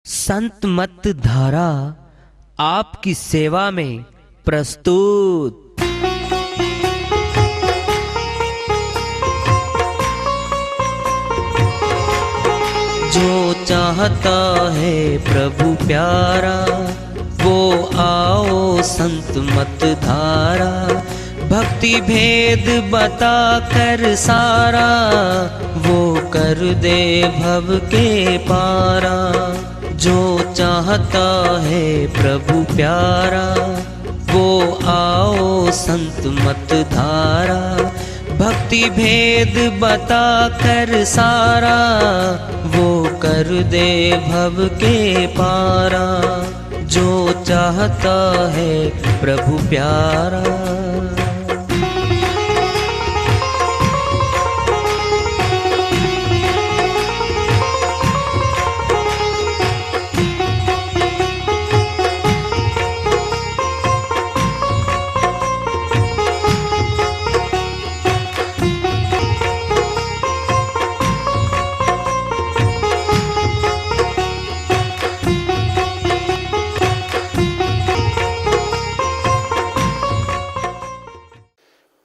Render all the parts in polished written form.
संत मत धारा आपकी सेवा में प्रस्तुत। जो चाहता है प्रभु प्यारा वो आओ संत मत धारा। भक्ति भेद बता कर सारा वो कर दे भव के पारा। जो चाहता है प्रभु प्यारा वो आओ संत मत धारा। भक्ति भेद बता कर सारा वो कर दे भव के पारा। जो चाहता है प्रभु प्यारा।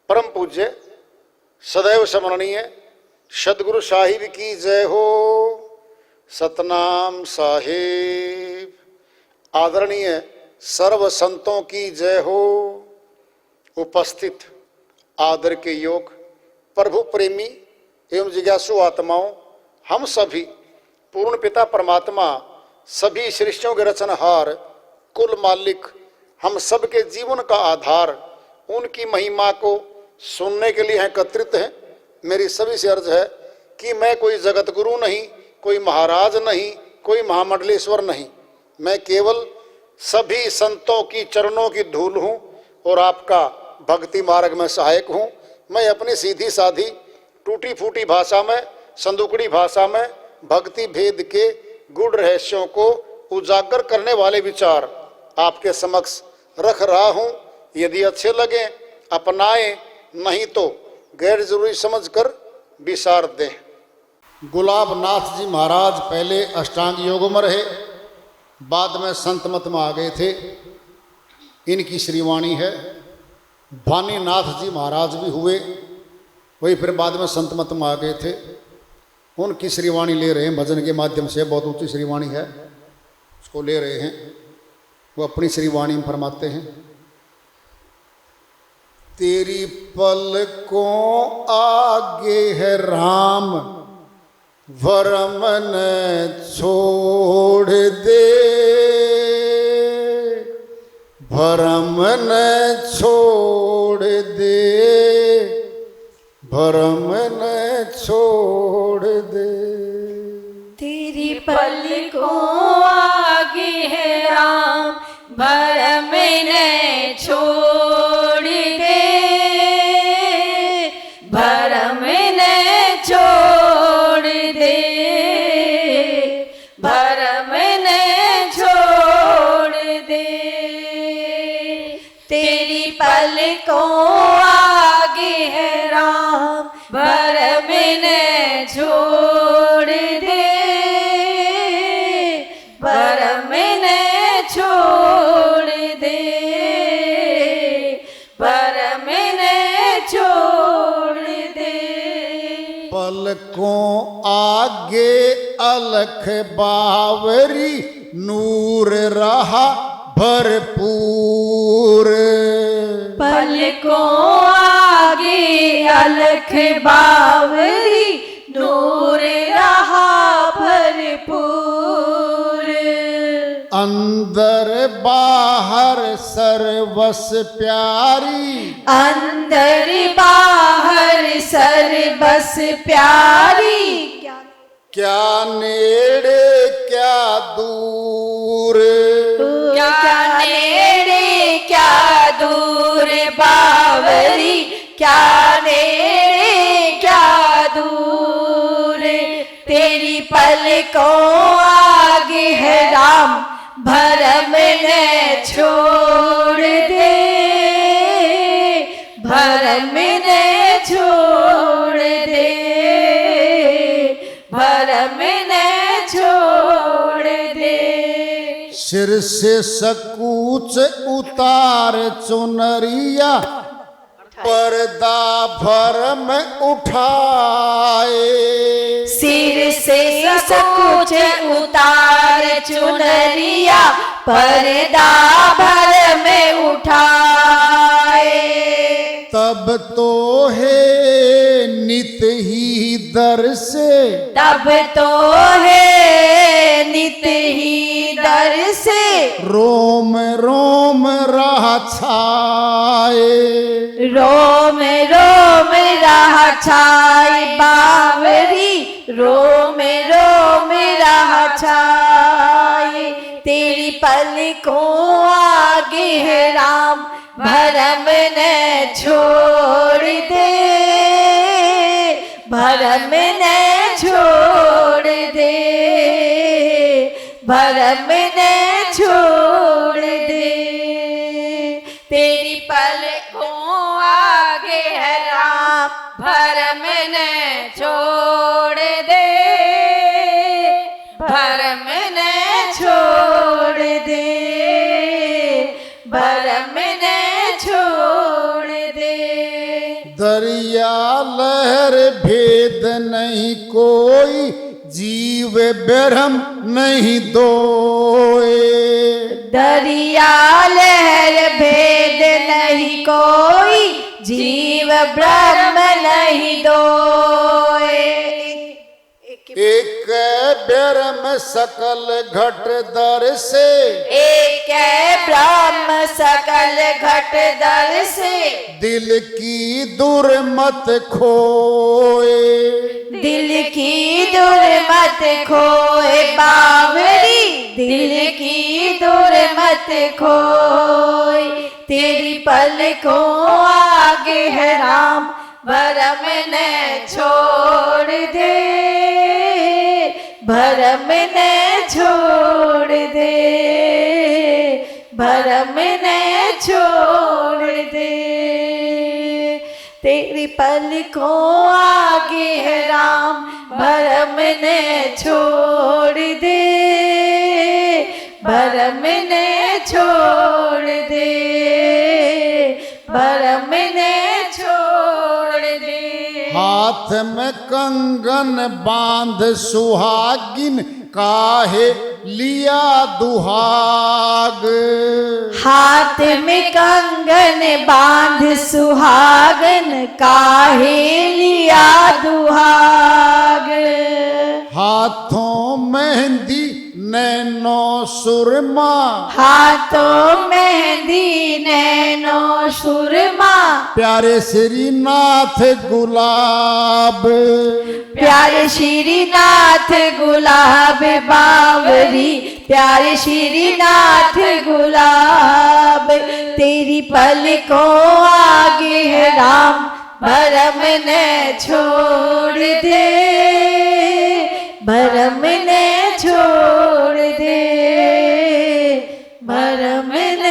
परम पूज्य सदैव स्मरणीय सदगुरु साहिब की जय हो। सतनाम साहिब। आदरणीय सर्व संतों की जय हो। उपस्थित आदर के योग प्रभु प्रेमी एवं जिज्ञासु आत्माओं, हम सभी पूर्ण पिता परमात्मा सभी सृष्टियों के रचनहार कुल मालिक हम सबके जीवन का आधार उनकी महिमा को सुनने के लिए एकत्रित हैं। मेरी सभी से अर्ज है कि मैं कोई जगत गुरु नहीं, कोई महाराज नहीं, कोई महामंडलेश्वर नहीं। मैं केवल सभी संतों की चरणों की धूल हूँ और आपका भक्ति मार्ग में सहायक हूँ। मैं अपनी सीधी साधी टूटी फूटी भाषा में, संदुकड़ी भाषा में भक्ति भेद के गूढ़ रहस्यों को उजागर करने वाले विचार आपके समक्ष रख रहा हूँ। यदि अच्छे लगे अपनाएं, नहीं तो गैर जरूरी समझकर विसार दें। गुलाब नाथ जी महाराज पहले अष्टांग योग में रहे, बाद में संत मत में आ गए थे। इनकी श्रीवाणी है। भानी नाथ जी महाराज भी हुए, वही फिर बाद में संत मत में आ गए थे। उनकी श्रीवाणी ले रहे हैं भजन के माध्यम से। बहुत ऊंची श्रीवाणी है, उसको ले रहे हैं। वो अपनी श्रीवाणी में फरमाते हैं। तेरी पलकों आगे है राम वरम न छोड़ दे। भरम न छोड़ दे, भरम न छोड़ दे। तेरी पलकों आगे है राम भरम न छोड़ दे। भरम न छोड़ दे, भरम न छोड़ दे। तेरी पलकों आगे है राम भरम न छोड़ दे। भरम न छोड़ दे, भरम न छोड़ दे। पलकों आगे अलख बावरी नूर रहा भरपूर। पलकों आगे अलख बावरी नूर रहा भरपूर। अंदर बाहर सर्वस प्यारी। अंदर बाहर सर्वस प्यारी। क्या नेड़े क्या दूर। क्या नेड़े क्या दूर बावरी। क्या नेड़े क्या दूर। तेरी पलकों आगे है राम भरम न छोड़ दे। भरम न छोड़ दे, भरम न छोड़ दे। सिर से सकूच उतार चुनरिया पर्दा भरम उठाए। सिर से सकूच उतार चुनरिया पर्दा भर में उठाए। तब तो है नित ही दर से, तब तो है नित ही दर से रोम रोम राह छाए। रोम रोम राह छाए बावरी, रोम रोम राह छाए। तेरी पलकों आगे है राम, भरम न छोड़ दे, भरम न छोड़ दे, भरम न छोड़ दे। तेरी पलकों आगे है राम, भरम न छोड़ दे, भरम न छोड़ दे, भरम न छोड़ दे। दरिया लहर भेद नहीं कोई, जीव ब्रह्म नहीं दोए। दरिया लहर भेद नहीं कोई, जीव ब्रह्म नहीं दोए। एक ब्रह्म सकल घट दर से, एक ब्रह्म सकल घट दर से दिल की दुर्मत खोए। दिल की दुर्मत खोए बावरी, दिल की दुर्मत खोए। तेरी पलकों आगे है राम, भरम न छोड़ दे, भरम न छोड़ दे, भरम न छोड़ दे। तेरी पलकों आगे है राम, भरम न छोड़ दे, भरम न छोड़ दे, भरम न छोड़ दे। हाथ में कंगन बांध सुहागिन, काहे लिया दुहाग। हाथ में कंगन बांध सुहागन, काहे लिया दुहाग। हाथों मेहंदी नैनो सुरमा, हाथों मेहंदी नैनो सुरमा। प्यारे श्रीनाथ गुलाब, प्यारे श्रीनाथ गुलाब बावरी, प्यारे श्रीनाथ गुलाब। तेरी पलकों आगे है राम, भरम न छोड़ दे, भरम न छोड़ दे, भरम न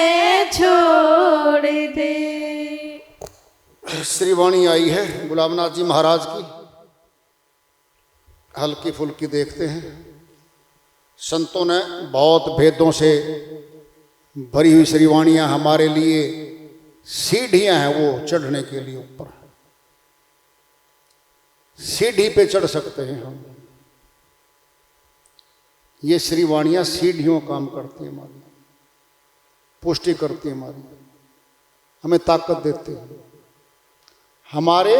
छोड़ दे। श्रीवाणी आई है गुलाबनाथ जी महाराज की, हल्की फुल्की देखते हैं। संतों ने बहुत भेदों से भरी हुई श्रीवाणियां हमारे लिए सीढ़ियां हैं, वो चढ़ने के लिए ऊपर सीढ़ी पे चढ़ सकते हैं हम। ये श्रीवाणियां सीढ़ियों काम करती हैं, हमारी पुष्टि करती हैं, हमारी हमें ताकत देते हैं, हमारे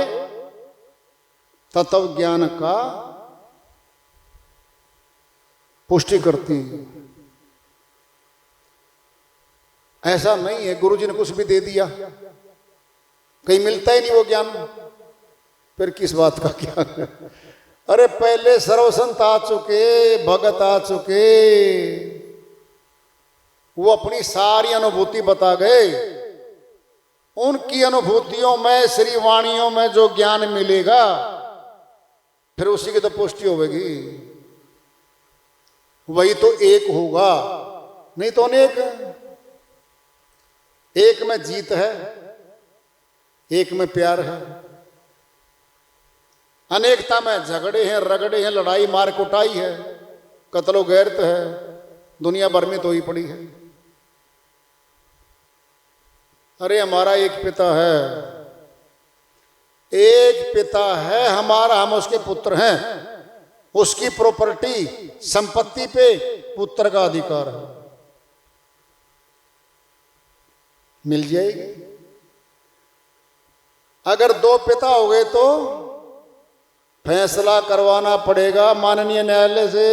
तत्व ज्ञान का पुष्टि करती है। ऐसा नहीं है गुरु जी ने कुछ भी दे दिया, कहीं मिलता ही नहीं वो ज्ञान, फिर किस बात का ज्ञान। अरे पहले सर्वसंत आ चुके, भगत आ चुके, वो अपनी सारी अनुभूति बता गए। उनकी अनुभूतियों में, श्रीवाणियों में जो ज्ञान मिलेगा, फिर उसी की तो पुष्टि होगी। वही तो एक होगा, नहीं तो अनेक। एक में जीत है, एक में प्यार है। अनेकता में झगड़े हैं, रगड़े हैं, लड़ाई मार कुटाई है, कत्लो गैरत है, दुनिया भर में तो ही पड़ी है। अरे हमारा एक पिता है, एक पिता है हमारा, हम उसके पुत्र हैं। उसकी प्रॉपर्टी संपत्ति पे पुत्र का अधिकार है, मिल जाएगी। अगर दो पिता हो गए तो फैसला करवाना पड़ेगा माननीय न्यायालय से।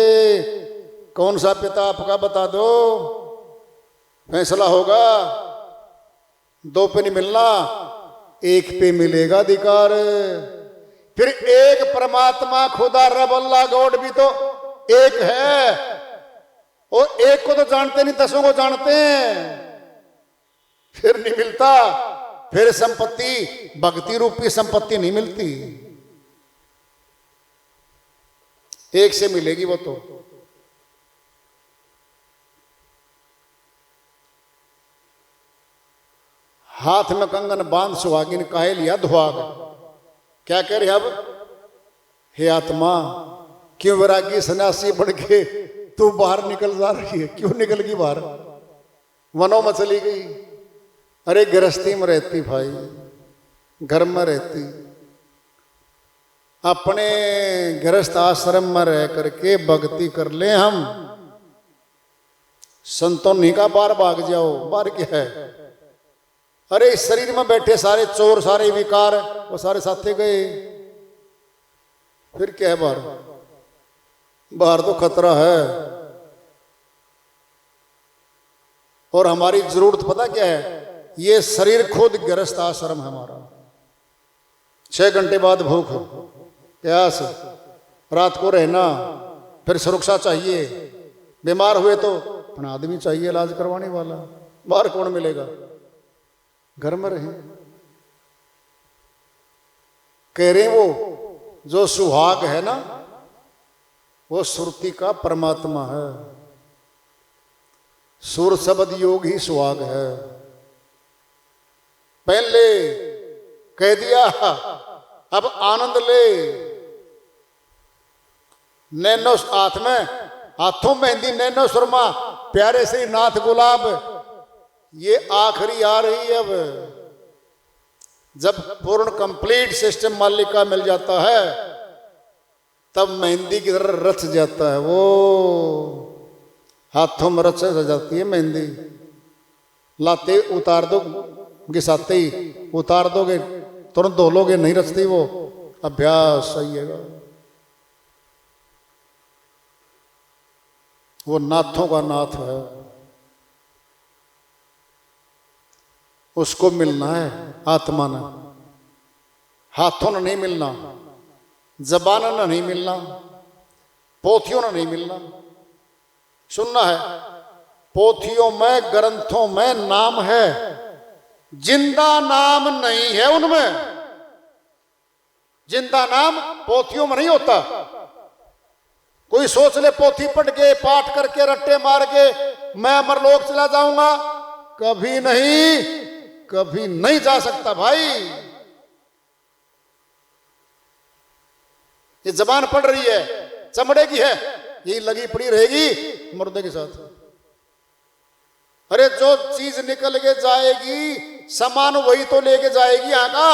कौन सा पिता आपका बता दो, फैसला होगा। दो पे नहीं मिलना, एक पे मिलेगा अधिकार। फिर एक परमात्मा खुदा रब अल्लाह गॉड भी तो एक है, और एक को तो जानते नहीं, 10 को जानते हैं। फिर नहीं मिलता, फिर संपत्ति भक्ति रूपी संपत्ति नहीं मिलती, एक से मिलेगी वो तो। हाथ में कंगन बांध सुहागिन काहे लिया दुहाग। क्या कह रहे अब, हे आत्मा क्यों वैरागी सन्यासी बन के तू बाहर निकल जा रही है, क्यों निकल गई बाहर, वनों में चली गई। अरे गृहस्थी में रहती भाई, घर में रहती, अपने गृहस्थ आश्रम में रह करके भक्ति कर ले। हम संतों नहीं का बाहर भाग जाओ, बाहर क्या है। अरे इस शरीर में बैठे सारे चोर, सारे विकार, वो सारे साथे गए, फिर क्या है बाहर, बाहर तो खतरा है। और हमारी जरूरत पता क्या है, ये शरीर खुद गृहस्थ आश्रम है हमारा। 6 घंटे बाद भूख प्यास, रात को रहना, फिर सुरक्षा चाहिए। बीमार हुए तो अपना आदमी चाहिए इलाज करवाने वाला, बाहर कौन मिलेगा, घर में रहे। कह रहे वो जो सुहाग है ना, वो सुरती का परमात्मा है। सुर शब्द योग ही सुहाग है। पहले कह दिया, अब आनंद ले। नैनो हाथ में, हाथों मेहंदी नैनो सुरमा, प्यारे से नाथ गुलाब, ये आखिरी आ रही है। अब जब पूर्ण कंप्लीट सिस्टम मालिक का मिल जाता है, तब मेहंदी की तरह रच जाता है। वो हाथों में रच जाती है मेहंदी। लाते उतार दो, घिसाते ही उतार दोगे, तुरंत धो लोगे, नहीं रचती वो। अभ्यास सही है, वो नाथों का नाथ है। उसको मिलना है आत्मा ने, हाथों ने नहीं मिलना, जबान ने नहीं मिलना, पोथियों ने नहीं मिलना। सुनना है, पोथियों में ग्रंथों में नाम है, जिंदा नाम नहीं है उनमें। जिंदा नाम पोथियों में नहीं होता। कोई सोच ले पोथी पढ़ के पाठ करके रट्टे मार के मैं अमरलोक चला जाऊंगा, कभी नहीं, कभी नहीं जा सकता भाई। ये जबान पड़ रही है, चमड़े की है, यही लगी पड़ी रहेगी मुर्दे के साथ। अरे जो चीज निकल के जाएगी, सामान वही तो लेके जाएगी। यहां का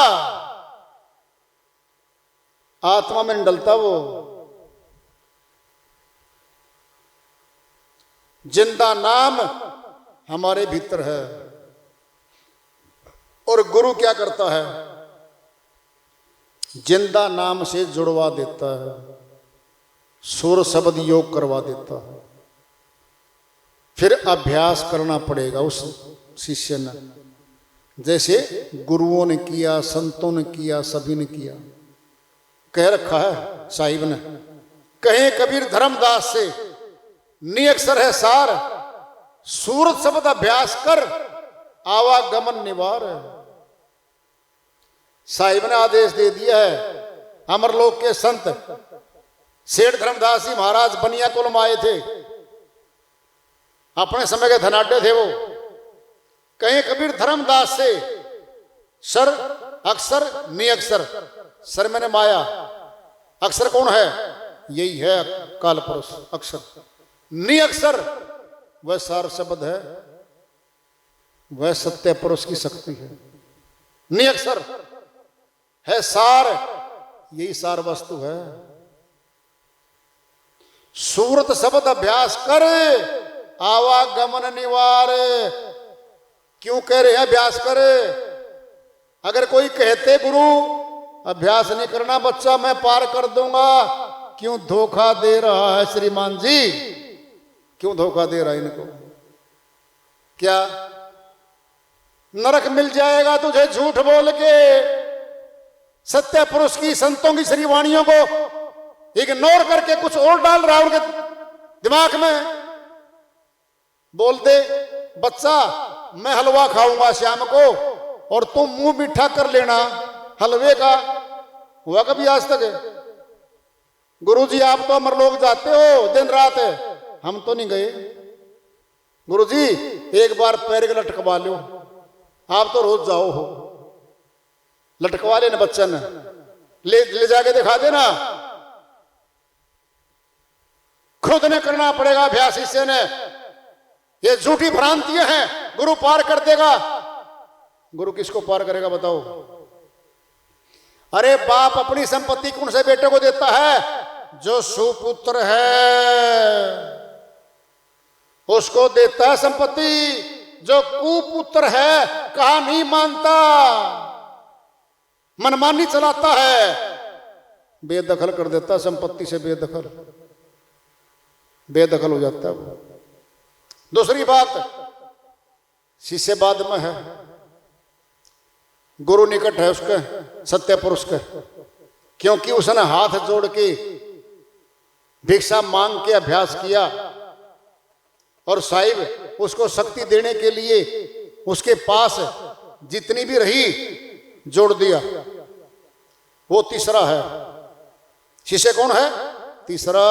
आत्मा में नहीं डलता वो। जिंदा नाम हमारे भीतर है। और गुरु क्या करता है, जिंदा नाम से जुड़वा देता है, सुर शब्द योग करवा देता है। फिर अभ्यास करना पड़ेगा उस शिष्य ने, जैसे गुरुओं ने किया, संतों ने किया, सभी ने किया। कह रखा है साहिब ने, कहे कबीर धर्मदास से, निअक्षर है सार, सूरत शब्द अभ्यास कर, आवागमन निवार। साहिब ने आदेश दे दिया है। अमरलोक के संत सेठ धर्मदास जी महाराज बनिया कुल में आए थे, अपने समय के धनाढ्य थे वो। कहीं कबीर धर्मदास से, सर अक्षर निअक्षर, सर मैंने माया, अक्षर कौन है, यही है काल पुरुष अक्षर। निअक्षर वह सार शब्द है, वह सत्य पुरुष की शक्ति है। निअक्षर है सार, यही सार वस्तु है। सूरत शब्द अभ्यास कर, आवागमन निवार। क्यों कह रहे हैं अभ्यास कर? अगर कोई कहते गुरु अभ्यास नहीं करना बच्चा मैं पार कर दूंगा, क्यों धोखा दे रहा है श्रीमान जी? क्यों धोखा दे रहा है इनको? क्या नरक मिल जाएगा तुझे झूठ बोल के? सत्य पुरुष की, संतों की श्रीवाणियों को इग्नोर करके कुछ और डाल रहा है उनके दिमाग में। बोल दे बच्चा मैं हलवा खाऊंगा शाम को और तुम मुंह मीठा कर लेना हलवे का। हुआ कभी आज तक? गुरुजी आप तो अमर लोग जाते हो दिन रात, हम तो नहीं गए। गुरुजी एक बार पैर के लटकवा लो, आप तो रोज जाओ हो। लटकवा लेना बच्चा ने, ले जाके दिखा देना। खुद ने करना पड़ेगा अभ्यास, इससे ने। ये झूठी भ्रांतियां हैं। गुरु पार कर देगा। गुरु किसको पार करेगा बताओ? अरे बाप अपनी संपत्ति कौन से बेटे को देता है? जो सुपुत्र है उसको देता है संपत्ति। जो कुपुत्र है कहा नहीं मानता, मनमानी चलाता है, बेदखल कर देता है संपत्ति से। बेदखल हो जाता है वो। दूसरी बात, शिष्य बाद में है, गुरु निकट है उसके, सत्य पुरुष के। क्योंकि उसने हाथ जोड़ के भिक्षा मांग के अभ्यास किया और साहिब उसको शक्ति देने के लिए उसके पास जितनी भी रही जोड़ दिया। वो तीसरा है। शिष्य कौन है? तीसरा।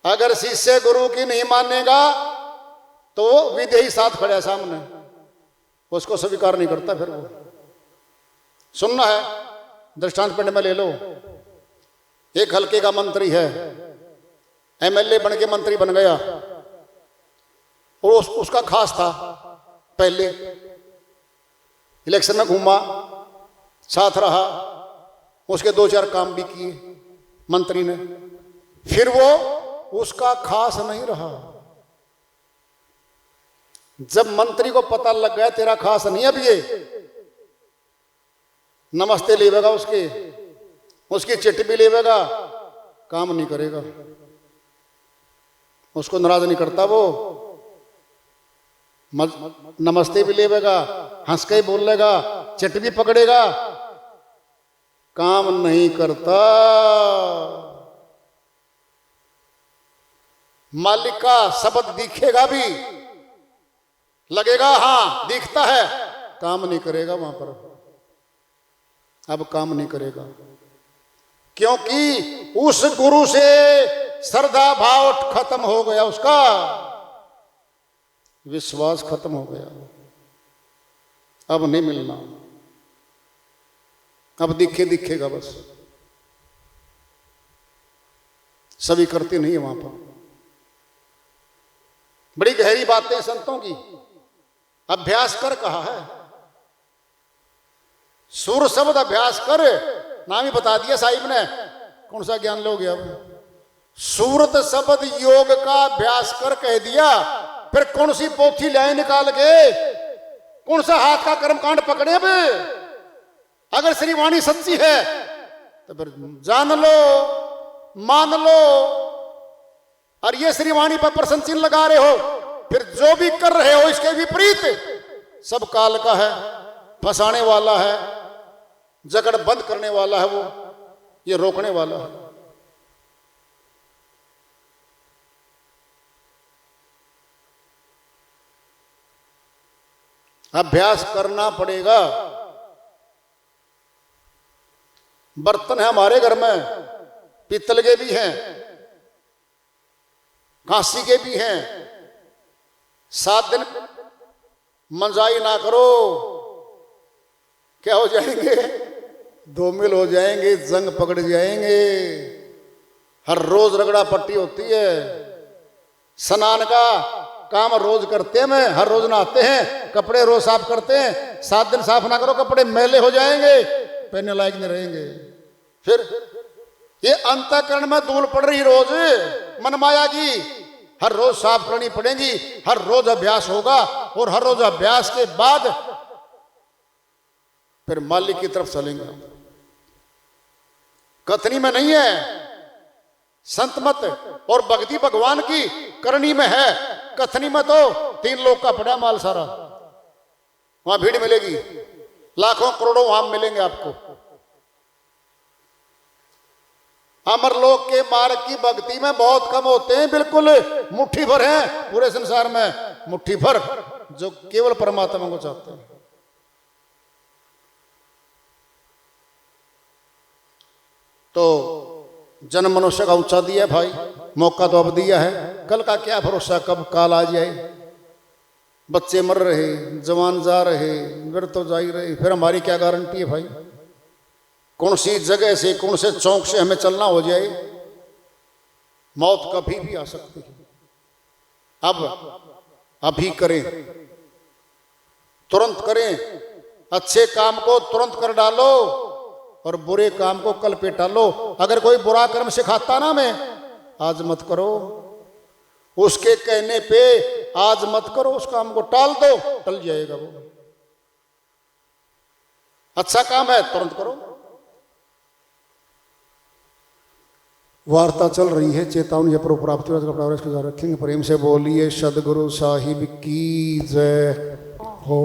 अगर शिष्य गुरु की नहीं मानेगा तो वो विदेही साथ खड़ा है सामने, उसको स्वीकार नहीं करता। फिर वो सुनना है। दृष्टांत पिंड में ले लो। एक हल्के का मंत्री है, एमएलए बन के मंत्री बन गया और उसका खास था। पहले इलेक्शन में घूमा, साथ रहा, उसके 2-4 काम भी किए मंत्री ने। फिर वो उसका खास नहीं रहा। जब मंत्री को पता लग गया तेरा खास नहीं, अब ये नमस्ते लेवेगा, उसकी चिट्ठी भी लेवेगा, काम नहीं करेगा। उसको नाराज नहीं करता वो। नमस्ते भी लेवेगा, हंस के बोल लेगा, चिट्ठी भी पकड़ेगा, काम नहीं करता। मालिक का शब्द दिखेगा भी, लगेगा हाँ दिखता है, काम नहीं करेगा वहां पर। अब काम नहीं करेगा क्योंकि उस गुरु से श्रद्धा भाव खत्म हो गया, उसका विश्वास खत्म हो गया। अब नहीं मिलना, अब दिखेगा बस। सभी करते नहीं है वहां पर। बड़ी गहरी बातें संतों की। अभ्यास कर कहा है, सुर शब्द अभ्यास कर, नाम ही बता दिया साहिब ने। कौन सा ज्ञान लोगे अब? सूरत शब्द योग का अभ्यास कर कह दिया, फिर कौन सी पोथी लाए निकाल के, कौन सा हाथ का कर्मकांड पकड़े? अब अगर श्रीवाणी सच्ची है तो फिर जान लो, मान लो। और ये श्रीवाणी पर प्रश्न चिन्ह लगा रहे हो, फिर जो भी कर रहे हो इसके विपरीत सब काल का है, फंसाने वाला है, जगड़ बंद करने वाला है, वो ये रोकने वाला है। अभ्यास करना पड़ेगा। बर्तन है हमारे घर में, पीतल के भी हैं, कांसी के भी हैं। 7 दिन मंजाई ना करो, क्या हो जाएंगे? धूमिल हो जाएंगे, जंग पकड़ जाएंगे। हर रोज रगड़ा पट्टी होती है, स्नान का काम रोज करते हैं, मैं हर रोज नहाते हैं, कपड़े रोज साफ करते हैं। 7 दिन साफ ना करो कपड़े मैले हो जाएंगे, पहनने लायक नहीं रहेंगे। फिर ये अंतःकरण में धूल पड़ रही रोज, मन माया की हर रोज साफ करनी पड़ेगी, हर रोज अभ्यास होगा और हर रोज अभ्यास के बाद फिर मालिक की तरफ चलेंगे। कथनी में नहीं है, संत मत और भक्ति भगवान की करनी में है। कथनी में तो 3 लोग का पड़ा माल सारा, वहां भीड़ मिलेगी, लाखों करोड़ों वहां मिलेंगे आपको। अमर लोक के मार्ग की भक्ति में बहुत कम होते हैं, बिल्कुल मुट्ठी भर हैं पूरे संसार में, मुट्ठी भर जो केवल परमात्मा को चाहते हैं। तो जन्म मनुष्य का ऊंचा दिया भाई, मौका तो अब दिया है, कल का क्या भरोसा कब काल आ जाए। बच्चे मर रहे, जवान जा रहे, गिर तो जा ही रहे, फिर हमारी क्या गारंटी है भाई। कौन सी जगह से, कौन से चौक से हमें चलना हो जाए, मौत कभी भी आ सकती है। अब अभी करें, तुरंत करें, अच्छे काम को तुरंत कर डालो और बुरे काम को कल पे टालो। अगर कोई बुरा कर्म सिखाता ना मैं, आज मत करो, उसके कहने पे आज मत करो, उस काम को टाल दो, टल जाएगा वो। अच्छा काम है तुरंत करो। वार्ता चल रही है, चेतावनी पर प्राप्ति रखेंगे। प्रेम से बोलिए सदगुरु साहिब की जय हो।